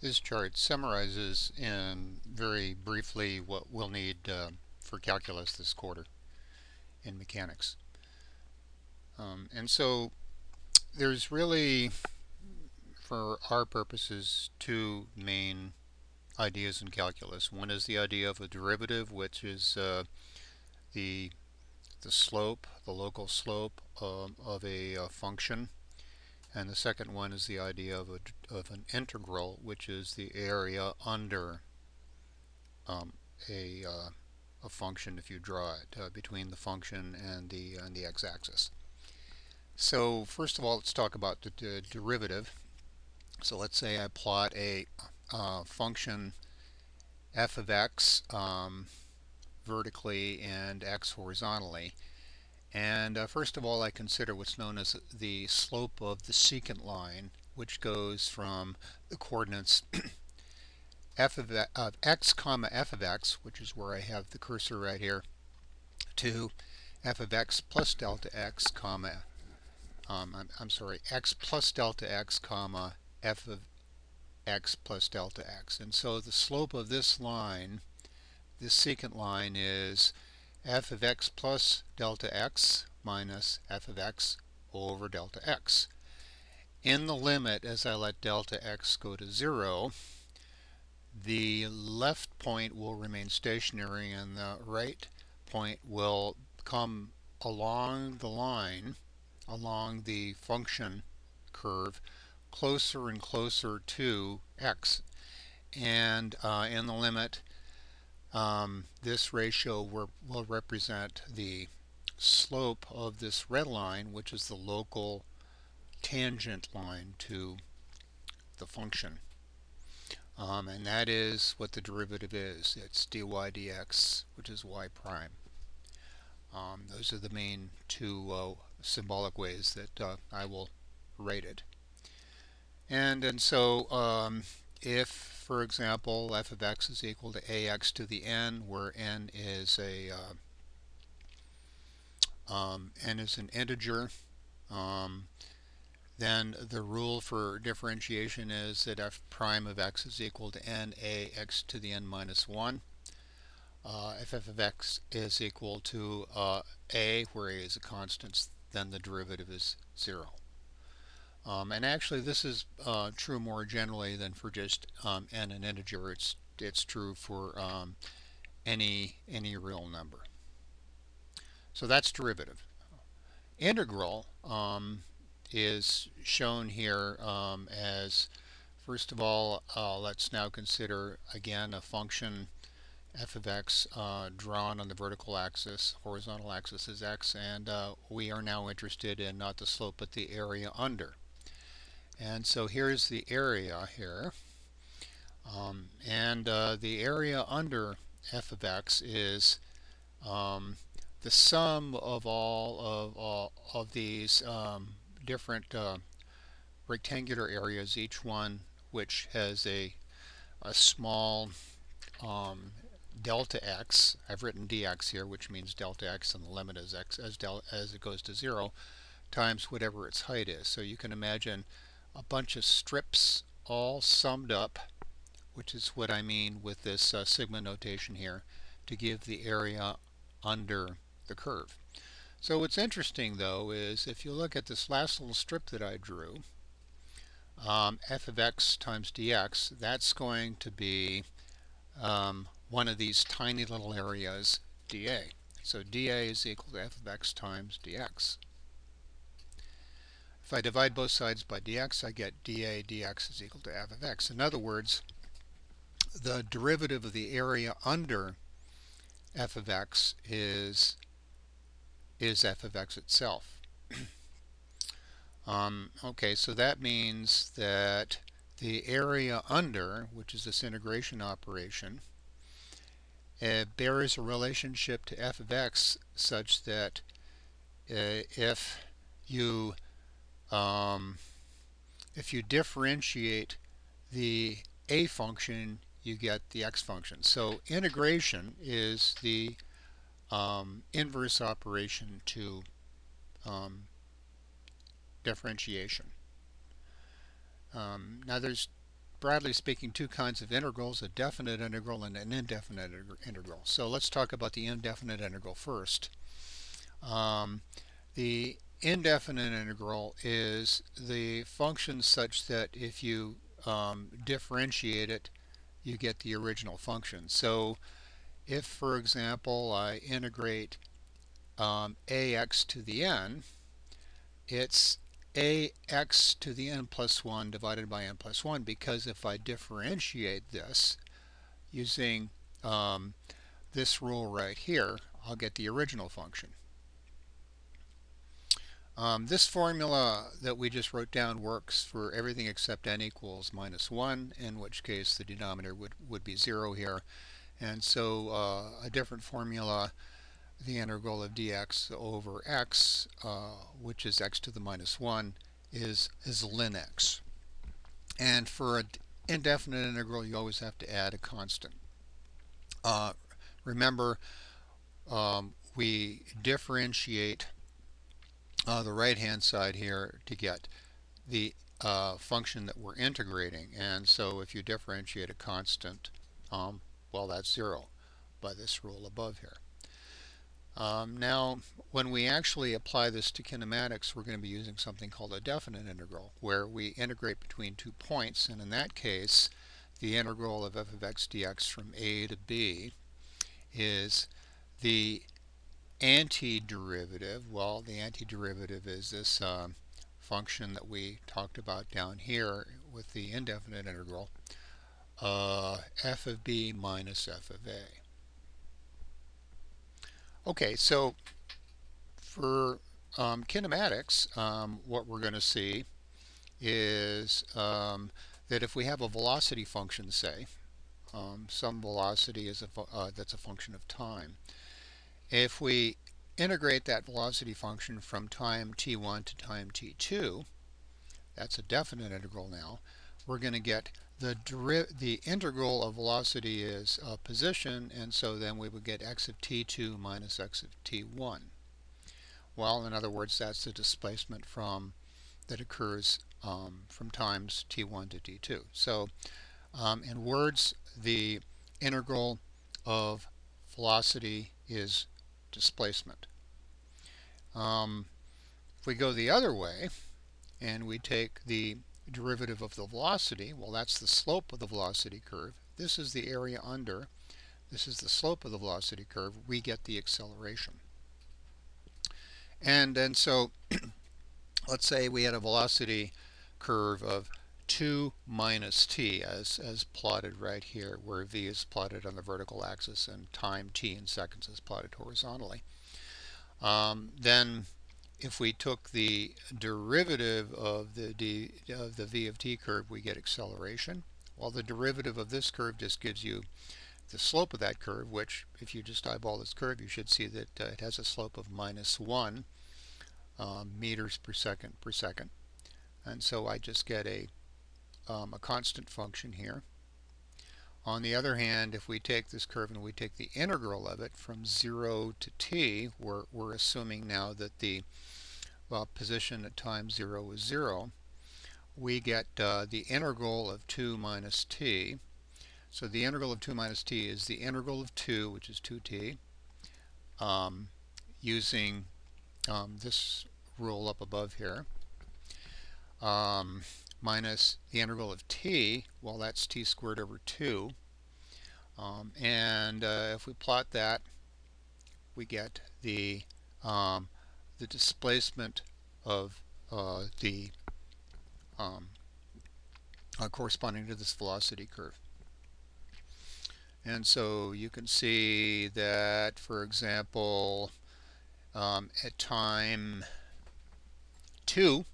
This chart summarizes in very briefly what we'll need for calculus this quarter in mechanics. And so there's really, for our purposes, two main ideas in calculus. One is the idea of a derivative, which is the slope, the local slope of a function. And the second one is the idea of an integral, which is the area under um, a, uh, a function if you draw it between the function and the x-axis. So first of all, let's talk about the derivative. So let's say I plot a function f of x vertically and x horizontally. And first of all, I consider what's known as the slope of the secant line, which goes from the coordinates of x comma f of x, which is where I have the cursor right here, to f of x plus delta x comma, I'm sorry, x plus delta x comma f of x plus delta x. And so the slope of this line, this secant line, is f of x plus delta x minus f of x over delta x. In the limit, as I let delta x go to 0, the left point will remain stationary and the right point will come along the line, along the function curve, closer and closer to x. And in the limit, this ratio will represent the slope of this red line, which is the local tangent line to the function. And that is what the derivative is. It's dy dx, which is y prime. Those are the main two symbolic ways that I will write it. And so if, for example, f of x is equal to ax to the n, where n is an integer, then the rule for differentiation is that f prime of x is equal to n ax to the n minus 1. If f of x is equal to a, where a is a constant, then the derivative is 0. And actually this is true more generally than for just n an integer. It's true for any real number. So that's derivative. Integral is shown here as, first of all, let's now consider again a function f of x drawn on the vertical axis. Horizontal axis is x, and we are now interested in not the slope but the area under. And so here's the area here, and the area under f of x is the sum of all of these different rectangular areas, each one which has a small delta x. I've written dx here, which means delta x, and the limit is x as it goes to 0 times whatever its height is. So you can imagine a bunch of strips all summed up, which is what I mean with this sigma notation here, to give the area under the curve. So what's interesting though is if you look at this last little strip that I drew, f of x times dx, that's going to be one of these tiny little areas, dA. So dA is equal to f of x times dx. If I divide both sides by dx, I get dA dx is equal to f of x. In other words, the derivative of the area under f of x is f of x itself. Okay, so that means that the area under, which is this integration operation, bears a relationship to f of x such that if you differentiate the a function, you get the x function. So integration is the inverse operation to differentiation. Now there's broadly speaking, two kinds of integrals, a definite integral and an indefinite integral. So let's talk about the indefinite integral first. The indefinite integral is the function such that if you differentiate it, you get the original function. So if, for example, I integrate ax to the n, it's ax to the n plus 1 divided by n plus 1, because if I differentiate this using this rule right here, I'll get the original function. This formula that we just wrote down works for everything except n equals minus 1, in which case the denominator would be 0 here. And so a different formula, the integral of dx over x, which is x to the minus 1, is ln x. And for an indefinite integral, you always have to add a constant. Remember, we differentiate the right-hand side here to get the function that we're integrating. And so if you differentiate a constant, well, that's 0 by this rule above here. Now, when we actually apply this to kinematics, we're going to be using something called a definite integral, where we integrate between 2 points. And in that case, the integral of f of x dx from a to b is the antiderivative. Well, the antiderivative is this function that we talked about down here with the indefinite integral, f of b minus f of a. Okay, so for kinematics, what we're going to see is that if we have a velocity function, say, some velocity is that's a function of time. If we integrate that velocity function from time t1 to time t2, that's a definite integral now, we're going to get the integral of velocity is position, and so then we would get x of t2 minus x of t1. Well, in other words, that's the displacement that occurs from times t1 to t2. So in words, the integral of velocity is displacement. If we go the other way and we take the derivative of the velocity, well, that's the slope of the velocity curve. This is the area under. This is the slope of the velocity curve. We get the acceleration. And then so let's say we had a velocity curve of 2 minus t as plotted right here, where v is plotted on the vertical axis and time t in seconds is plotted horizontally. Then if we took the derivative of the v of t curve, we get acceleration. Well, the derivative of this curve just gives you the slope of that curve, which if you just eyeball this curve, you should see that it has a slope of minus 1 meters per second per second. And so I just get a constant function here. On the other hand, if we take this curve and we take the integral of it from 0 to t, we're assuming now that the position at time 0 is 0. We get the integral of 2 minus t. So the integral of 2 minus t is the integral of 2, which is 2t, using this rule up above here, minus the integral of t, well, that's t squared over 2. And if we plot that, we get the displacement of the corresponding to this velocity curve. And so you can see that, for example, at time 2,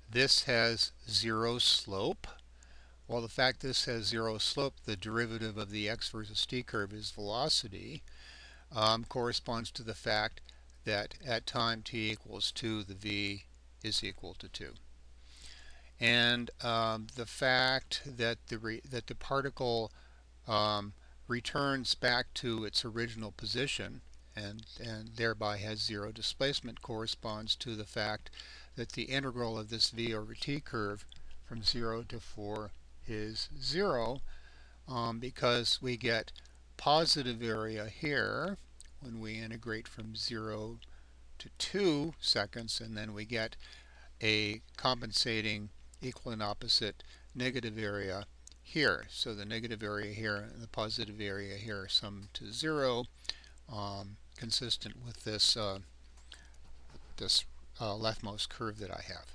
this has 0 slope. Well, the fact this has 0 slope, the derivative of the x versus t curve is velocity, corresponds to the fact that at time t equals 2, the v is equal to 2. And the fact that the particle returns back to its original position and thereby has 0 displacement corresponds to the fact that the integral of this v over t curve from 0 to 4 is 0, because we get positive area here when we integrate from 0 to 2 seconds, and then we get a compensating equal and opposite negative area here. So the negative area here and the positive area here sum to 0, consistent with this leftmost curve that I have.